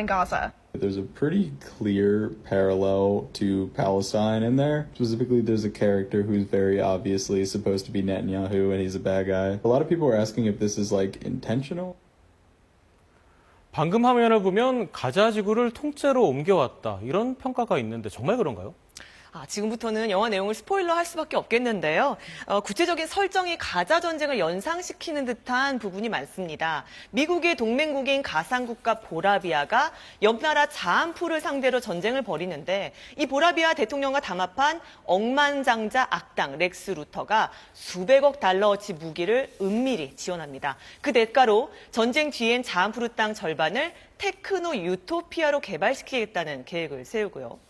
in Gaza. There's a pretty clear parallel to Palestine in there. Specifically, there's a character who's very obviously supposed to be Netanyahu and he's a bad guy. A lot of people are asking if this is like intentional. 방금 화면을 보면 가자 지구를 통째로 옮겨왔다 이런 평가가 있는데 정말 그런가요? 지금부터는 영화 내용을 스포일러 할 수밖에 없겠는데요. 구체적인 설정이 가자 전쟁을 연상시키는 듯한 부분이 많습니다. 미국의 동맹국인 가상국가 보라비아가 옆나라 자안푸를 상대로 전쟁을 벌이는데 이 보라비아 대통령과 담합한 억만장자 악당 렉스 루터가 수백억 달러어치 무기를 은밀히 지원합니다. 그 대가로 전쟁 뒤엔 자안푸르 땅 절반을 테크노 유토피아로 개발시키겠다는 계획을 세우고요.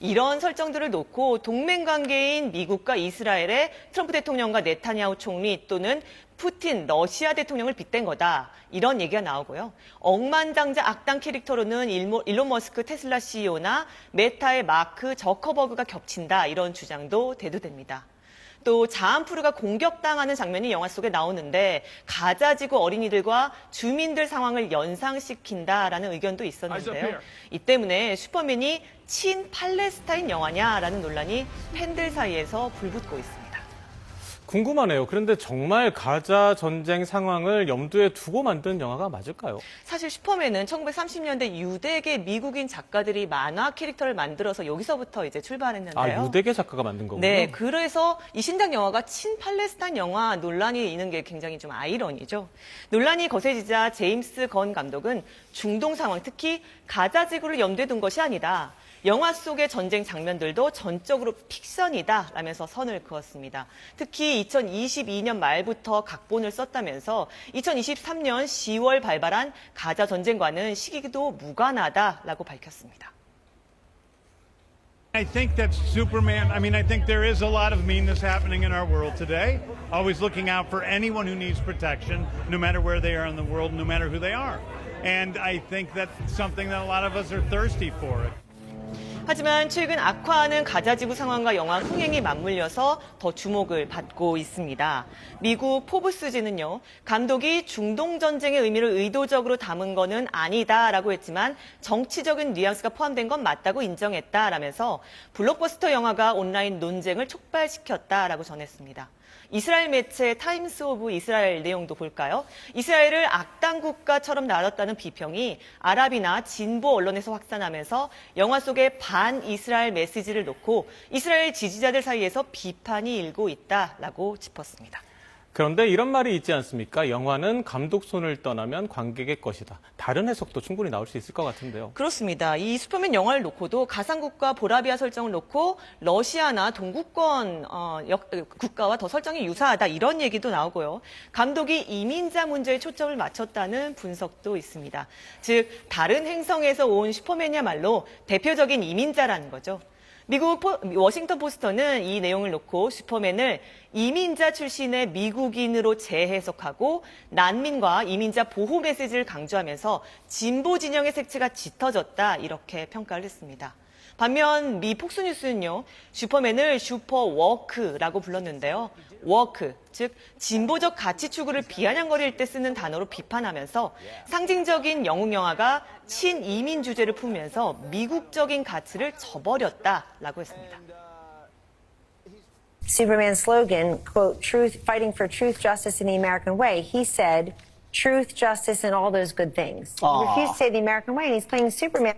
이런 설정들을 놓고 동맹 관계인 미국과 이스라엘의 트럼프 대통령과 네타냐후 총리 또는 푸틴 러시아 대통령을 빗댄 거다. 이런 얘기가 나오고요. 억만장자 악당 캐릭터로는 일론 머스크 테슬라 CEO나 메타의 마크 저커버그가 겹친다. 이런 주장도 대두됩니다. 또 자안푸르가 공격당하는 장면이 영화 속에 나오는데 가자지구 어린이들과 주민들 상황을 연상시킨다라는 의견도 있었는데요. 이 때문에 슈퍼맨이 친팔레스타인 영화냐라는 논란이 팬들 사이에서 불붙고 있습니다. 궁금하네요. 그런데 정말 가자 전쟁 상황을 염두에 두고 만든 영화가 맞을까요? 사실 슈퍼맨은 1930년대 유대계 미국인 작가들이 만화 캐릭터를 만들어서 여기서부터 이제 출발했는데요. 유대계 작가가 만든 거군요. 네, 그래서 이 신작 영화가 친팔레스타인 영화 논란이 있는 게 굉장히 좀 아이러니죠. 논란이 거세지자 제임스 건 감독은 중동 상황, 특히 가자 지구를 염두에 둔 것이 아니다. 영화 속의 전쟁 장면들도 전적으로 픽션이다 라면서 선을 그었습니다. 특히 2022년 말부터 각본을 썼다면서 2023년 10월 발발한 가자 전쟁과는 시기도 무관하다라고 밝혔습니다. I think that Superman, I think there is a lot of meanness happening in our world today. Always looking out for anyone who needs protection, no matter where they are in the world, no matter who they are. And I think that's something that a lot of us are thirsty for. 하지만 최근 악화하는 가자지구 상황과 영화 흥행이 맞물려서 더 주목을 받고 있습니다. 미국 포브스지는요, 감독이 중동 전쟁의 의미를 의도적으로 담은 거는 아니다라고 했지만 정치적인 뉘앙스가 포함된 건 맞다고 인정했다라면서 블록버스터 영화가 온라인 논쟁을 촉발시켰다라고 전했습니다. 이스라엘 매체 타임스 오브 이스라엘 내용도 볼까요? 이스라엘을 악당 국가처럼 다뤘다는 비평이 아랍이나 진보 언론에서 확산하면서 영화 속에 반이스라엘 메시지를 놓고 이스라엘 지지자들 사이에서 비판이 일고 있다라고 짚었습니다. 그런데 이런 말이 있지 않습니까? 영화는 감독 손을 떠나면 관객의 것이다. 다른 해석도 충분히 나올 수 있을 것 같은데요. 그렇습니다. 이 슈퍼맨 영화를 놓고도 가상국가 보라비아 설정을 놓고 러시아나 동구권 국가와 더 설정이 유사하다 이런 얘기도 나오고요. 감독이 이민자 문제에 초점을 맞췄다는 분석도 있습니다. 즉 다른 행성에서 온 슈퍼맨이야말로 대표적인 이민자라는 거죠. 미국 워싱턴 포스터는 이 내용을 놓고 슈퍼맨을 이민자 출신의 미국인으로 재해석하고 난민과 이민자 보호 메시지를 강조하면서 진보 진영의 색채가 짙어졌다 이렇게 평가를 했습니다. 반면 미 폭스뉴스는요, 슈퍼맨을 슈퍼워크라고 불렀는데요. 워크, 즉 진보적 가치 추구를 비아냥거릴 때 쓰는 단어로 비판하면서 상징적인 영웅 영화가 친이민 주제를 품으면서 미국적인 가치를 저버렸다라고 했습니다. Superman's slogan, quote, truth, fighting for truth, justice, and the American way. He said, truth, justice, and all those good things. He refused to say the American way, and he's playing Superman.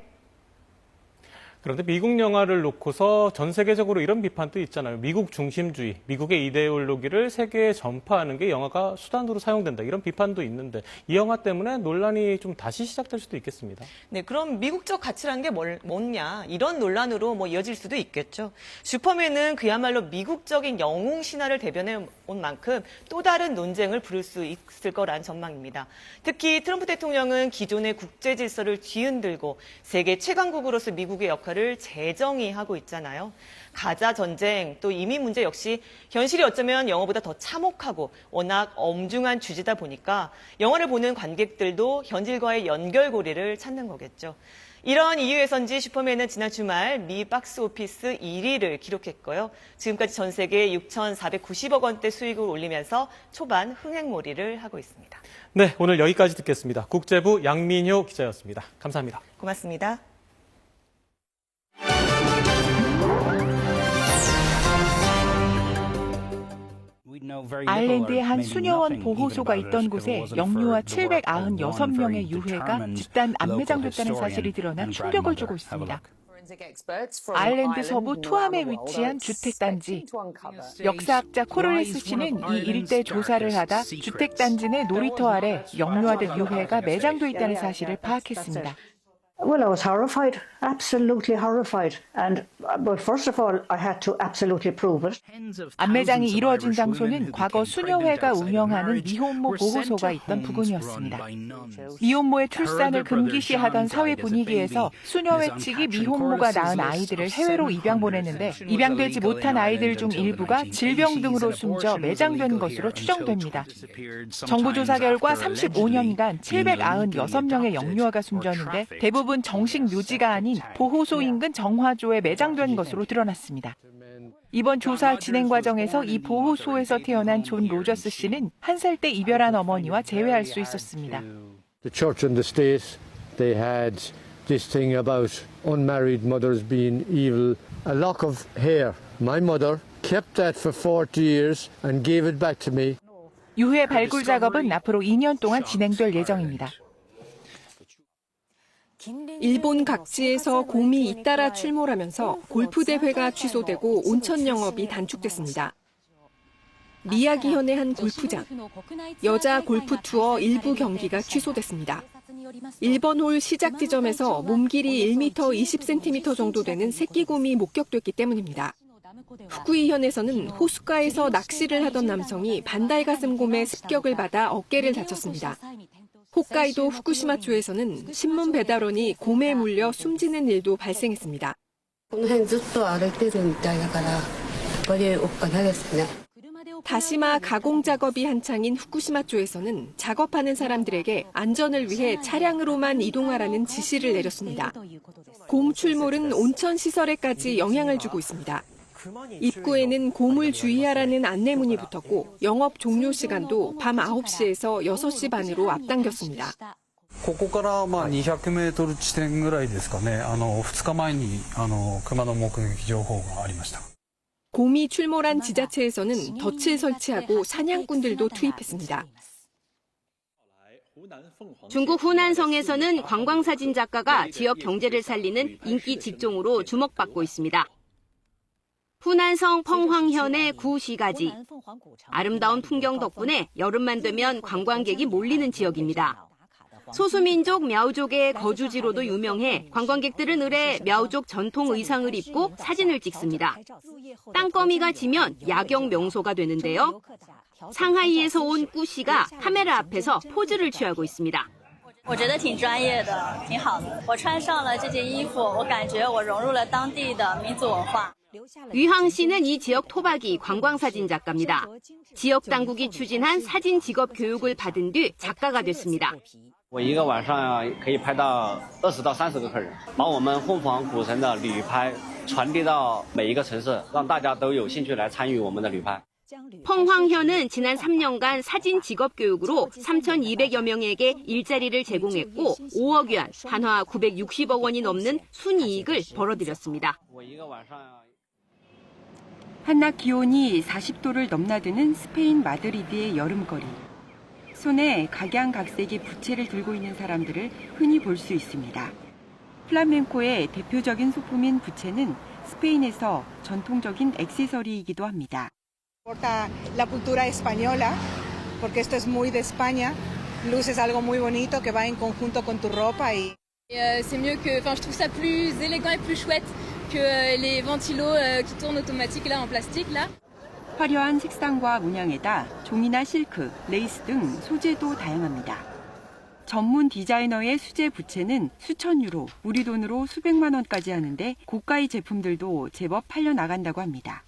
그런데 미국 영화를 놓고서 전 세계적으로 이런 비판도 있잖아요. 미국 중심주의, 미국의 이데올로기를 세계에 전파하는 게 영화가 수단으로 사용된다. 이런 비판도 있는데 이 영화 때문에 논란이 좀 다시 시작될 수도 있겠습니다. 네, 그럼 미국적 가치라는 게 뭐냐? 이런 논란으로 이어질 수도 있겠죠. 슈퍼맨은 그야말로 미국적인 영웅 신화를 대변해 온 만큼 또 다른 논쟁을 부를 수 있을 거란 전망입니다. 특히 트럼프 대통령은 기존의 국제 질서를 뒤흔들고 세계 최강국으로서 미국의 역할을 역할을 재정의하고 있잖아요. 가자 전쟁, 또 이민 문제 역시 현실이 어쩌면 영화보다 더 참혹하고 워낙 엄중한 주제다 보니까 영화를 보는 관객들도 현실과의 연결고리를 찾는 거겠죠. 이런 이유에서인지 슈퍼맨은 지난 주말 미 박스오피스 1위를 기록했고요. 지금까지 전 세계 6,490억 원대 수익을 올리면서 초반 흥행몰이를 하고 있습니다. 네, 오늘 여기까지 듣겠습니다. 국제부 양민효 기자였습니다. 감사합니다. 고맙습니다. 아일랜드의 한 수녀원 보호소가 있던 곳에 영유아 796명의 유해가 집단 안매장됐다는 사실이 드러나 충격을 주고 있습니다. 아일랜드 서부 투암에 위치한 주택단지. 역사학자 코럴리스 씨는 이 일대 조사를 하다 주택단지 내 놀이터 아래 영유아들 유해가 매장돼 있다는 사실을 파악했습니다. Well, I was horrified, absolutely horrified. But first of all, I had to absolutely prove it. 안매장이 이루어진 장소는 과거 수녀회가 운영하는 미혼모 보호소가 있던 부근이었습니다. 미혼모의 출산을 금기시하던 사회 분위기에서 수녀회 측이 미혼모가 낳은 아이들을 해외로 입양 보냈는데 입양되지 못한 아이들 중 일부가 질병 등으로 숨져 매장된 것으로 추정됩니다. 정부 조사 결과 35년간 796명의 영유아가 숨졌는데 대부분 정식 묘지가 아닌 보호소 인근 정화조에 매장된 것으로 드러났습니다. 이번 조사 진행 과정에서 이 보호소에서 태어난 존 로저스 씨는 1살 때 이별한 어머니와 재회할 수 있었습니다. The church and the state, they had this thing about unmarried mothers being evil. A lock of hair. My mother kept that for 40 years and gave it back to me. 유해 발굴 작업은 앞으로 2년 동안 진행될 예정입니다. 일본 각지에서 곰이 잇따라 출몰하면서 골프 대회가 취소되고 온천 영업이 단축됐습니다. 미야기현의 한 골프장. 여자 골프 투어 일부 경기가 취소됐습니다. 1번 홀 시작 지점에서 몸길이 1m 20cm 정도 되는 새끼곰이 목격됐기 때문입니다. 후쿠이현에서는 호숫가에서 낚시를 하던 남성이 반달가슴곰의 습격을 받아 어깨를 다쳤습니다. 홋카이도 후쿠시마주에서는 신문 배달원이 곰에 물려 숨지는 일도 발생했습니다. 다시마 가공 작업이 한창인 후쿠시마주에서는 작업하는 사람들에게 안전을 위해 차량으로만 이동하라는 지시를 내렸습니다. 곰 출몰은 온천 시설에까지 영향을 주고 있습니다. 입구에는 곰을 주의하라는 안내문이 붙었고 영업 종료 시간도 밤 9시에서 6시 반으로 앞당겼습니다. ここから200メートル地点ぐらいですかね。2日前に熊の目撃情報がありました。 곰이 출몰한 지자체에서는 덫을 설치하고 사냥꾼들도 투입했습니다. 중국 후난성에서는 관광사진 작가가 지역 경제를 살리는 인기 직종으로 주목받고 있습니다. 후난성 펑황현의 구시가지. 아름다운 풍경 덕분에 여름만 되면 관광객이 몰리는 지역입니다. 소수민족 мя오족의 거주지로도 유명해 관광객들은 을에 мя오족 전통 의상을 입고 사진을 찍습니다. 땅거미가 지면 야경 명소가 되는데요. 상하이에서 온 꾸씨가 카메라 앞에서 포즈를 취하고 있습니다. 我觉得挺专业的，挺好的。我穿上了这件衣服，我感觉我融入了当地的民族文化。 위황 씨는 이 지역 토박이 관광사진 작가입니다. 지역 당국이 추진한 사진 직업 교육을 받은 뒤 작가가 됐습니다. 我一个晚上可以拍到20到30个客人，把我们凤凰古城的旅拍传递到每一个城市，让大家都有兴趣来参与我们的旅拍。 펑황현은 지난 3년간 사진 직업 교육으로 3,200여 명에게 일자리를 제공했고 5억 위안, 한화 960억 원이 넘는 순이익을 벌어들였습니다. 한낮 기온이 40도를 넘나드는 스페인 마드리드의 여름거리. 손에 각양각색의 부채를 들고 있는 사람들을 흔히 볼 수 있습니다. 플라멩코의 대표적인 소품인 부채는 스페인에서 전통적인 액세서리이기도 합니다. Importa la cultura española, porque esto es muy de España. Luz es algo muy bonito que va en conjunto con tu ropa y c'est mieux que, enfin, je trouve ça plus élégant et plus chouette que les ventilos qui tournent automatiques là en plastique là. 화려한 색상과 문양에다 종이나 실크, 레이스 등 소재도 다양합니다. 전문 디자이너의 수제 부채는 수천 유로, 우리 돈으로 수백만 원까지 하는데 고가의 제품들도 제법 팔려 나간다고 합니다.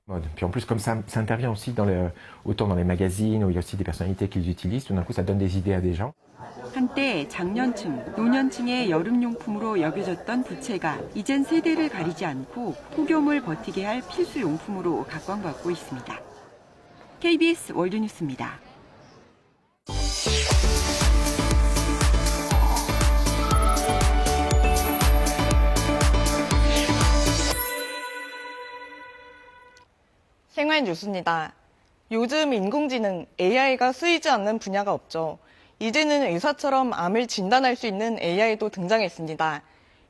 Puis en plus, comme ça intervient aussi autant dans les magazines où il y a aussi des personnalités qu'ils utilisent, tout d'un coup ça donne des idées à des gens. 한때 장년층, 노년층의 여름용품으로 여겨졌던 부채가 이젠 세대를 가리지 않고 폭염을 버티게 할 필수 용품으로 각광받고 있습니다. KBS 월드뉴스입니다. 생활 뉴스입니다. 요즘 인공지능 AI가 쓰이지 않는 분야가 없죠. 이제는 의사처럼 암을 진단할 수 있는 AI도 등장했습니다.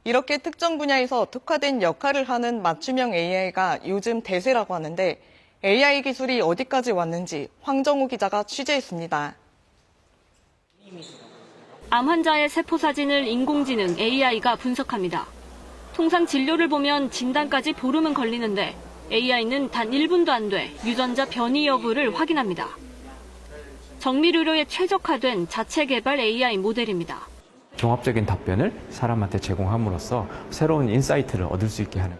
이렇게 특정 분야에서 특화된 역할을 하는 맞춤형 AI가 요즘 대세라고 하는데 AI 기술이 어디까지 왔는지 황정우 기자가 취재했습니다. 암 환자의 세포 사진을 인공지능 AI가 분석합니다. 통상 진료를 보면 진단까지 보름은 걸리는데 AI는 단 1분도 안 돼 유전자 변이 여부를 확인합니다. 정밀 의료에 최적화된 자체 개발 AI 모델입니다. 종합적인 답변을 사람한테 제공함으로써 새로운 인사이트를 얻을 수 있게 하는.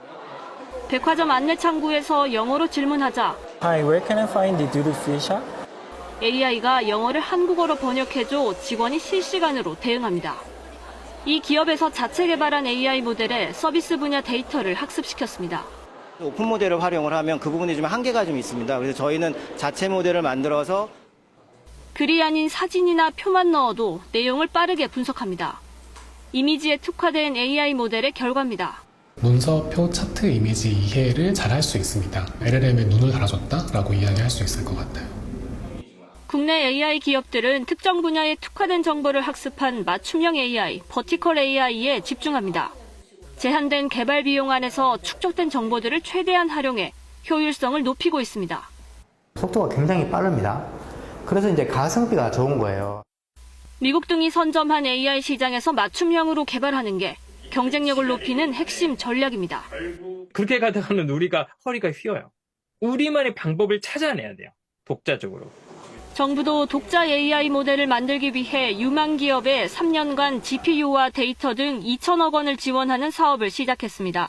백화점 안내 창구에서 영어로 질문하자 Hi, where can I find the duty free shop? AI가 영어를 한국어로 번역해줘 직원이 실시간으로 대응합니다. 이 기업에서 자체 개발한 AI 모델에 서비스 분야 데이터를 학습시켰습니다. 오픈 모델을 활용을 하면 그 부분이 좀 한계가 좀 있습니다. 그래서 저희는 자체 모델을 만들어서 글이 아닌 사진이나 표만 넣어도 내용을 빠르게 분석합니다. 이미지에 특화된 AI 모델의 결과입니다. 문서, 표, 차트, 이미지 이해를 잘 할 수 있습니다. LLM에 눈을 달아줬다라고 이야기할 수 있을 것 같아요. 국내 AI 기업들은 특정 분야에 특화된 정보를 학습한 맞춤형 AI, 버티컬 AI에 집중합니다. 제한된 개발 비용 안에서 축적된 정보들을 최대한 활용해 효율성을 높이고 있습니다. 속도가 굉장히 빠릅니다. 그래서 이제 가성비가 좋은 거예요. 미국 등이 선점한 AI 시장에서 맞춤형으로 개발하는 게 경쟁력을 높이는 핵심 전략입니다. 그렇게 가다가는 우리가 허리가 휘어요. 우리만의 방법을 찾아내야 돼요. 독자적으로. 정부도 독자 AI 모델을 만들기 위해 유망 기업에 3년간 GPU와 데이터 등 2천억 원을 지원하는 사업을 시작했습니다.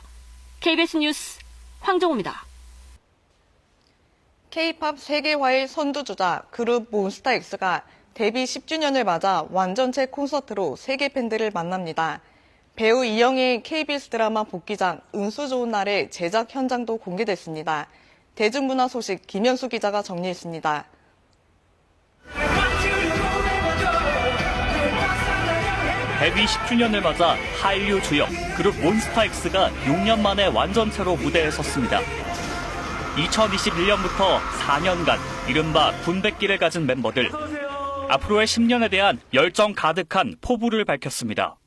KBS 뉴스 황정우입니다. K-팝 세계화의 선두주자 그룹 몬스타엑스가 데뷔 10주년을 맞아 완전체 콘서트로 세계 팬들을 만납니다. 배우 이영애의 KBS 드라마 복귀작 운수 좋은 날의 제작 현장도 공개됐습니다. 대중문화 소식 김현수 기자가 정리했습니다. 데뷔 10주년을 맞아 한류 주역 그룹 몬스타엑스가 6년 만에 완전체로 무대에 섰습니다. 2021년부터 4년간 이른바 군백기를 가진 멤버들. 앞으로의 10년에 대한 열정 가득한 포부를 밝혔습니다.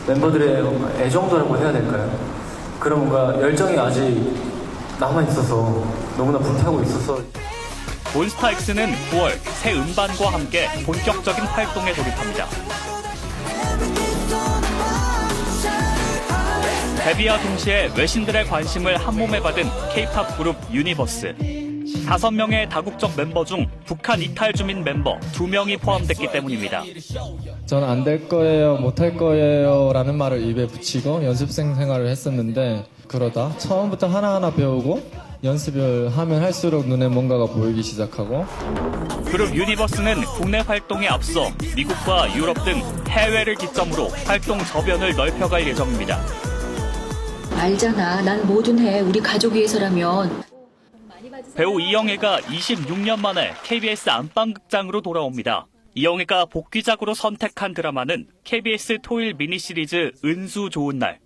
멤버들의 애정도라고 해야 될까요? 그런 뭔가 열정이 아직 남아있어서 너무나 불타고 있어서. 몬스타엑스는 9월 새 음반과 함께 본격적인 활동에 돌입합니다. 데뷔와 동시에 외신들의 관심을 한몸에 받은 K-팝 그룹 유니버스. 5명의 다국적 멤버 중 북한 이탈 주민 멤버 2명이 포함됐기 때문입니다. 저는 안 될 거예요, 못 할 거예요 라는 말을 입에 붙이고 연습생 생활을 했었는데 그러다 처음부터 하나하나 배우고 연습을 하면 할수록 눈에 뭔가가 보이기 시작하고. 그룹 유니버스는 국내 활동에 앞서 미국과 유럽 등 해외를 기점으로 활동 저변을 넓혀갈 예정입니다. 알잖아. 난 뭐든 해. 우리 가족 위해서라면. 배우 이영애가 26년 만에 KBS 안방극장으로 돌아옵니다. 이영애가 복귀작으로 선택한 드라마는 KBS 토일 미니시리즈 은수 좋은 날.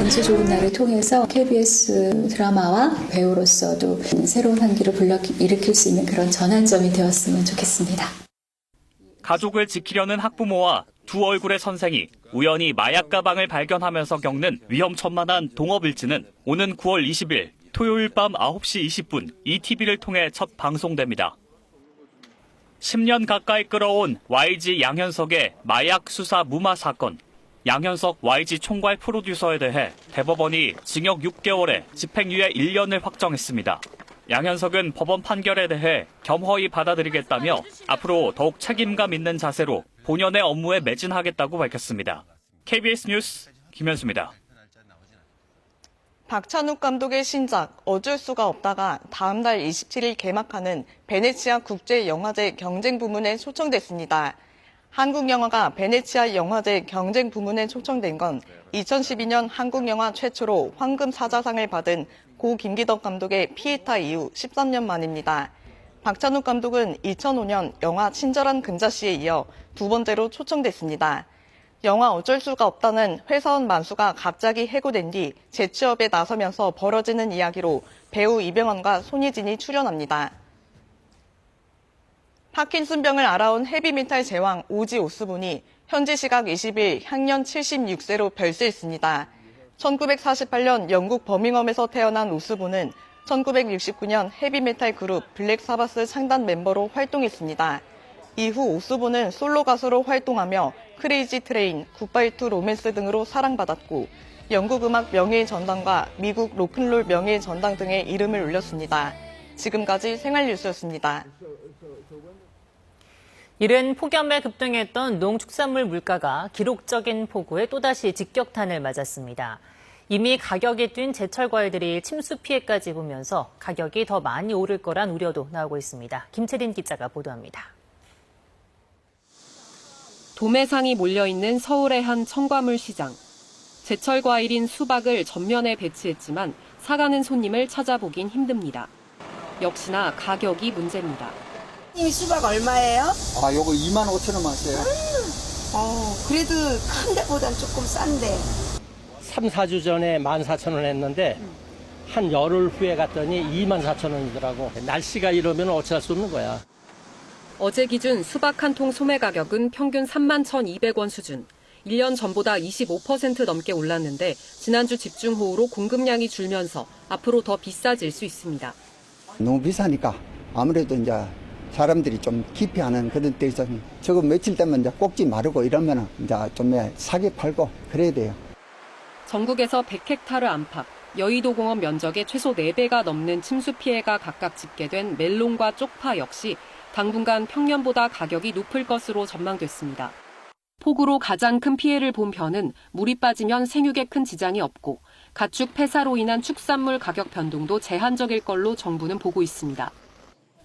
은수 좋은 날을 통해서 KBS 드라마와 배우로서도 새로운 한기를 불러일으킬 수 있는 그런 전환점이 되었으면 좋겠습니다. 가족을 지키려는 학부모와 두 얼굴의 선생이 우연히 마약 가방을 발견하면서 겪는 위험천만한 동업일지는 오는 9월 20일 토요일 밤 9시 20분 ETV를 통해 첫 방송됩니다. 10년 가까이 끌어온 YG 양현석의 마약 수사 무마 사건. 양현석 YG 총괄 프로듀서에 대해 대법원이 징역 6개월에 집행유예 1년을 확정했습니다. 양현석은 법원 판결에 대해 겸허히 받아들이겠다며 앞으로 더욱 책임감 있는 자세로 본연의 업무에 매진하겠다고 밝혔습니다. KBS 뉴스 김현수입니다. 박찬욱 감독의 신작 어쩔 수가 없다가 다음 달 27일 개막하는 베네치아 국제영화제 경쟁 부문에 초청됐습니다. 한국 영화가 베네치아 영화제 경쟁 부문에 초청된 건 2012년 한국 영화 최초로 황금 사자상을 받은 고 김기덕 감독의 피에타 이후 13년 만입니다. 박찬욱 감독은 2005년 영화 친절한 금자씨에 이어 두 번째로 초청됐습니다. 영화 어쩔 수가 없다는 회사원 만수가 갑자기 해고된 뒤 재취업에 나서면서 벌어지는 이야기로 배우 이병헌과 손예진이 출연합니다. 파킨슨병을 알아온 헤비메탈 제왕 오지 오스본이 현지 시각 20일 향년 76세로 별세했습니다. 1948년 영국 버밍엄에서 태어난 오스본은 1969년 헤비메탈 그룹 블랙 사바스 창단 멤버로 활동했습니다. 이후 오스본은 솔로 가수로 활동하며 크레이지 트레인, 굿바이 투 로맨스 등으로 사랑받았고 영국 음악 명예의 전당과 미국 로큰롤 명예의 전당 등의 이름을 올렸습니다. 지금까지 생활뉴스였습니다. 이른 폭염에 급등했던 농축산물 물가가 기록적인 폭우에 또다시 직격탄을 맞았습니다. 이미 가격이 뛴 제철 과일들이 침수 피해까지 보면서 가격이 더 많이 오를 거란 우려도 나오고 있습니다. 김채린 기자가 보도합니다. 도매상이 몰려있는 서울의 한 청과물 시장. 제철 과일인 수박을 전면에 배치했지만 사가는 손님을 찾아보긴 힘듭니다. 역시나 가격이 문제입니다. 이 수박 얼마예요? 요거 25,000원만 써요. 그래도 큰 데보단 조금 싼데. 3, 4주 전에 14,000원 했는데 한 열흘 후에 갔더니 24,000원이더라고. 날씨가 이러면 어찌할 수 없는 거야. 어제 기준 수박 한 통 소매 가격은 평균 31,200원 수준. 1년 전보다 25% 넘게 올랐는데 지난주 집중호우로 공급량이 줄면서 앞으로 더 비싸질 수 있습니다. 너무 비싸니까 아무래도 이제 사람들이 좀 기피하는 그런 때에서 저거 며칠 되면 이제 꼭지 마르고 이러면 이제 좀 사게 팔고 그래야 돼요. 전국에서 100헥타르 안팎, 여의도 공원 면적의 최소 4배가 넘는 침수 피해가 각각 집계된 멜론과 쪽파 역시 당분간 평년보다 가격이 높을 것으로 전망됐습니다. 폭우로 가장 큰 피해를 본 벼는 물이 빠지면 생육에 큰 지장이 없고 가축 폐사로 인한 축산물 가격 변동도 제한적일 걸로 정부는 보고 있습니다.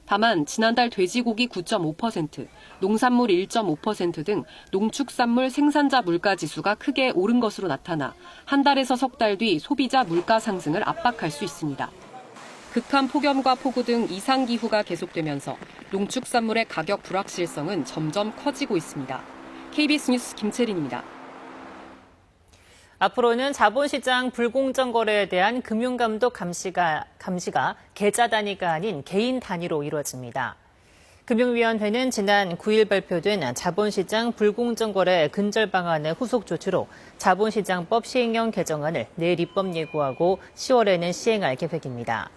다만 지난달 돼지고기 9.5%, 농산물 1.5% 등 농축산물 생산자 물가지수가 크게 오른 것으로 나타나 한 달에서 석 달 뒤 소비자 물가 상승을 압박할 수 있습니다. 극한 폭염과 폭우 등 이상기후가 계속되면서 농축산물의 가격 불확실성은 점점 커지고 있습니다. KBS 뉴스 김채린입니다. 앞으로는 자본시장 불공정 거래에 대한 금융감독 감시가 계좌 단위가 아닌 개인 단위로 이루어집니다. 금융위원회는 지난 9일 발표된 자본시장 불공정 거래 근절 방안의 후속 조치로 자본시장법 시행령 개정안을 내일 입법 예고하고 10월에는 시행할 계획입니다.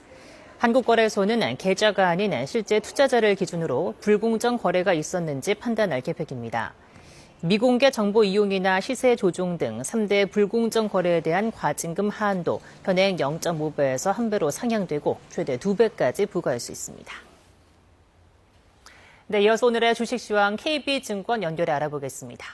한국거래소는 계좌가 아닌 실제 투자자를 기준으로 불공정 거래가 있었는지 판단할 계획입니다. 미공개 정보 이용이나 시세 조종 등 3대 불공정 거래에 대한 과징금 한도 현행 0.5배에서 1배로 상향되고 최대 2배까지 부과할 수 있습니다. 네, 이어서 오늘의 주식 시황 KB증권 연결해 알아보겠습니다.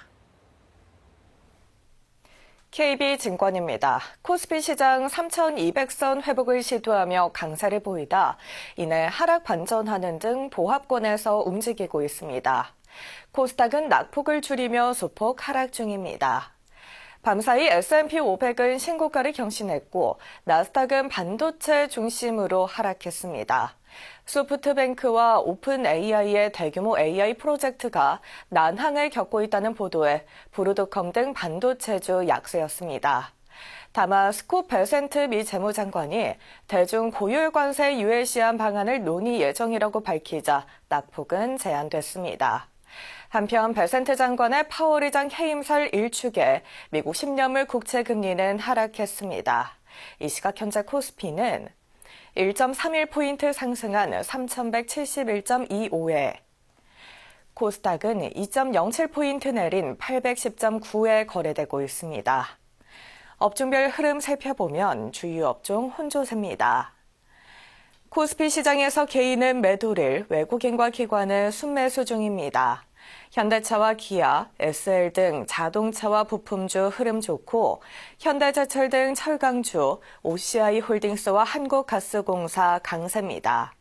KB증권입니다. 코스피 시장 3,200선 회복을 시도하며 강세를 보이다 이내 하락 반전하는 등 보합권에서 움직이고 있습니다. 코스닥은 낙폭을 줄이며 소폭 하락 중입니다. 밤사이 S&P 500은 신고가를 경신했고 나스닥은 반도체 중심으로 하락했습니다. 소프트뱅크와 오픈 AI의 대규모 AI 프로젝트가 난항을 겪고 있다는 보도에 브로드컴 등 반도체주 약세였습니다. 다만 스콧 베센트 미 재무장관이 대중 고율 관세 유예 시한 방안을 논의 예정이라고 밝히자 낙폭은 제한됐습니다. 한편 베센트 장관의 파월 의장 해임설 일축에 미국 10년물 국채 금리는 하락했습니다. 이 시각 현재 코스피는 1.31포인트 상승한 3,171.25에 코스닥은 2.07포인트 내린 810.9에 거래되고 있습니다. 업종별 흐름 살펴보면 주요 업종 혼조세입니다. 코스피 시장에서 개인은 매도를, 외국인과 기관은 순매수 중입니다. 현대차와 기아, SL 등 자동차와 부품주 흐름 좋고 현대제철 등 철강주, OCI홀딩스와 한국가스공사 강세입니다.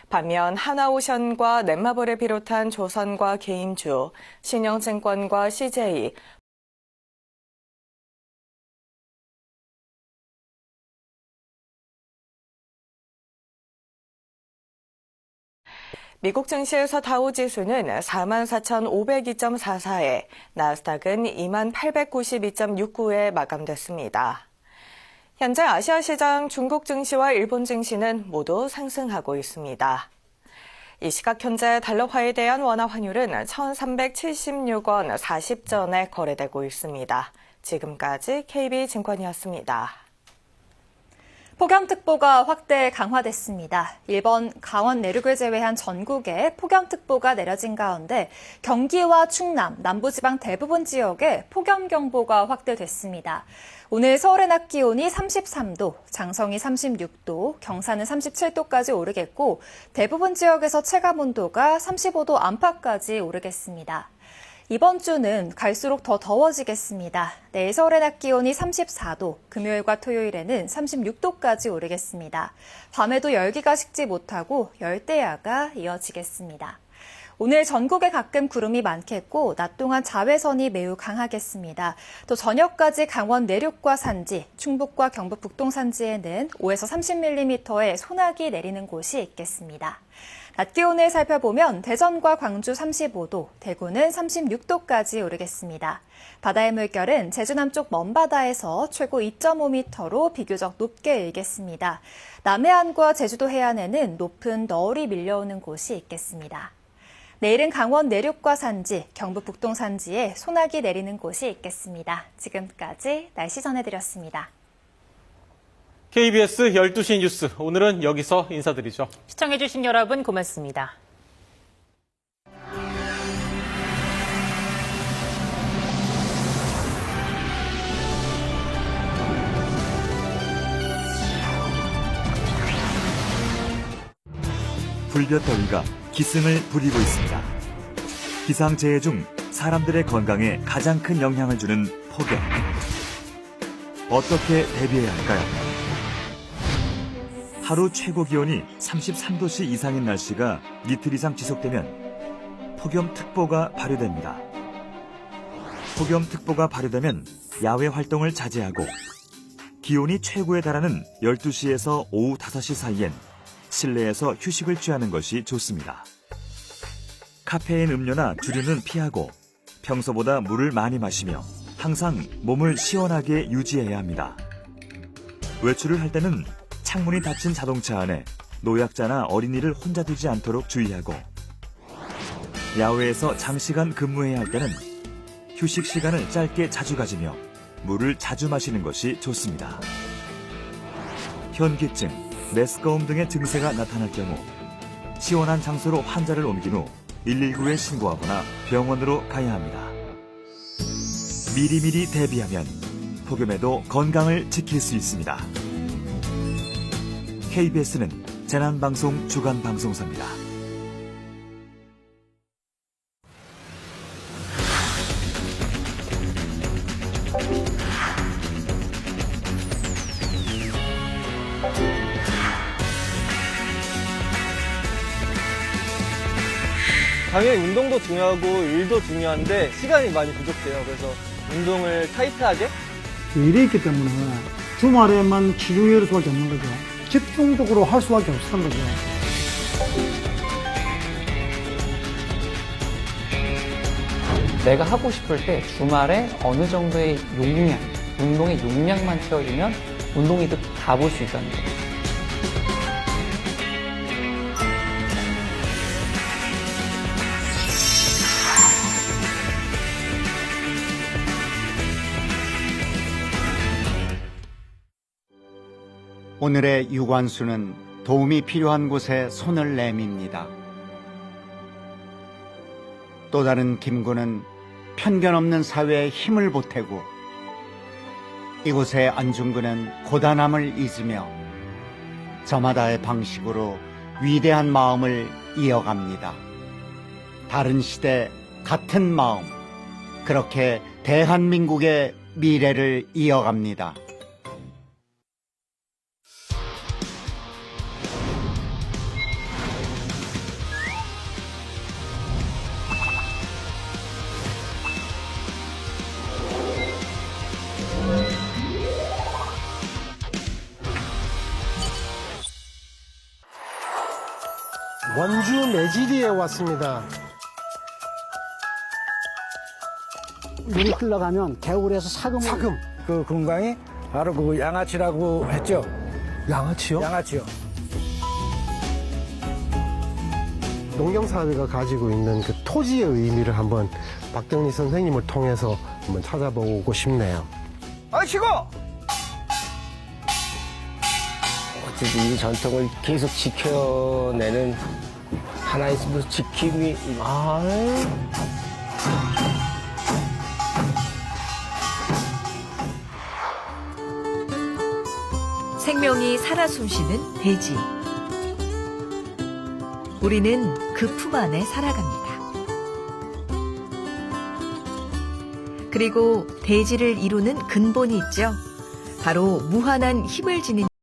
반면 하나오션과 넷마블을 비롯한 조선과 개인주, 신영증권과 CJ, 미국 증시에서 다우지수는 44,502.44에 나스닥은 2892.69에 마감됐습니다. 현재 아시아 시장 중국 증시와 일본 증시는 모두 상승하고 있습니다. 이 시각 현재 달러화에 대한 원화 환율은 1,376원 40전에 거래되고 있습니다. 지금까지 KB증권이었습니다. 폭염특보가 확대 강화됐습니다. 일본 강원 내륙을 제외한 전국에 폭염특보가 내려진 가운데 경기와 충남, 남부지방 대부분 지역에 폭염경보가 확대됐습니다. 오늘 서울의 낮 기온이 33도, 장성이 36도, 경산은 37도까지 오르겠고 대부분 지역에서 체감온도가 35도 안팎까지 오르겠습니다. 이번 주는 갈수록 더 더워지겠습니다. 내일 서울의 낮 기온이 34도, 금요일과 토요일에는 36도까지 오르겠습니다. 밤에도 열기가 식지 못하고 열대야가 이어지겠습니다. 오늘 전국에 가끔 구름이 많겠고 낮 동안 자외선이 매우 강하겠습니다. 또 저녁까지 강원 내륙과 산지, 충북과 경북 북동 산지에는 5에서 30mm의 소나기 내리는 곳이 있겠습니다. 낮 기온을 살펴보면 대전과 광주 35도, 대구는 36도까지 오르겠습니다. 바다의 물결은 제주 남쪽 먼바다에서 최고 2.5m로 비교적 높게 일겠습니다. 남해안과 제주도 해안에는 높은 너울이 밀려오는 곳이 있겠습니다. 내일은 강원 내륙과 산지, 경북 북동 산지에 소나기 내리는 곳이 있겠습니다. 지금까지 날씨 전해드렸습니다. KBS 12시 뉴스, 오늘은 여기서 인사드리죠. 시청해주신 여러분 고맙습니다. 불볕더위가 기승을 부리고 있습니다. 기상재해 중 사람들의 건강에 가장 큰 영향을 주는 폭염. 어떻게 대비해야 할까요? 하루 최고 기온이 33도씨 이상인 날씨가 이틀 이상 지속되면 폭염특보가 발효됩니다. 폭염특보가 발효되면 야외 활동을 자제하고 기온이 최고에 달하는 12시에서 오후 5시 사이엔 실내에서 휴식을 취하는 것이 좋습니다. 카페인 음료나 주류는 피하고 평소보다 물을 많이 마시며 항상 몸을 시원하게 유지해야 합니다. 외출을 할 때는 창문이 닫힌 자동차 안에 노약자나 어린이를 혼자 두지 않도록 주의하고 야외에서 장시간 근무해야 할 때는 휴식 시간을 짧게 자주 가지며 물을 자주 마시는 것이 좋습니다. 현기증, 메스꺼움 등의 증세가 나타날 경우 시원한 장소로 환자를 옮긴 후 119에 신고하거나 병원으로 가야 합니다. 미리미리 대비하면 폭염에도 건강을 지킬 수 있습니다. KBS는 재난방송 주간방송사입니다. 당연히 운동도 중요하고 일도 중요한데 시간이 많이 부족해요. 그래서 운동을 타이트하게 일이 있기 때문에 주말에만 치중일 수밖에 없는 거죠. 집중적으로 할 수밖에 없었던 거죠. 내가 하고 싶을 때 주말에 어느 정도의 용량, 운동의 용량만 채워주면 운동 이득 다 볼 수 있다는 거예요. 오늘의 유관수는 도움이 필요한 곳에 손을 내밉니다. 또 다른 김구는 편견 없는 사회에 힘을 보태고 이곳의 안중근은 고단함을 잊으며 저마다의 방식으로 위대한 마음을 이어갑니다. 다른 시대, 같은 마음, 그렇게 대한민국의 미래를 이어갑니다. 원주 매지리에 왔습니다. 물이 흘러가면 개울에서 사금. 그 금강이 바로 그 양아치라고 했죠. 양아치요? 양아치요. 농경사회가 가지고 있는 그 토지의 의미를 한번 박경리 선생님을 통해서 한번 찾아보고 싶네요. 아이고! 어쨌든 이 전통을 계속 지켜내는 하나의 지킴이. 생명이 살아 숨쉬는 대지. 우리는 그 품 안에 살아갑니다. 그리고 대지를 이루는 근본이 있죠. 바로 무한한 힘을 지닌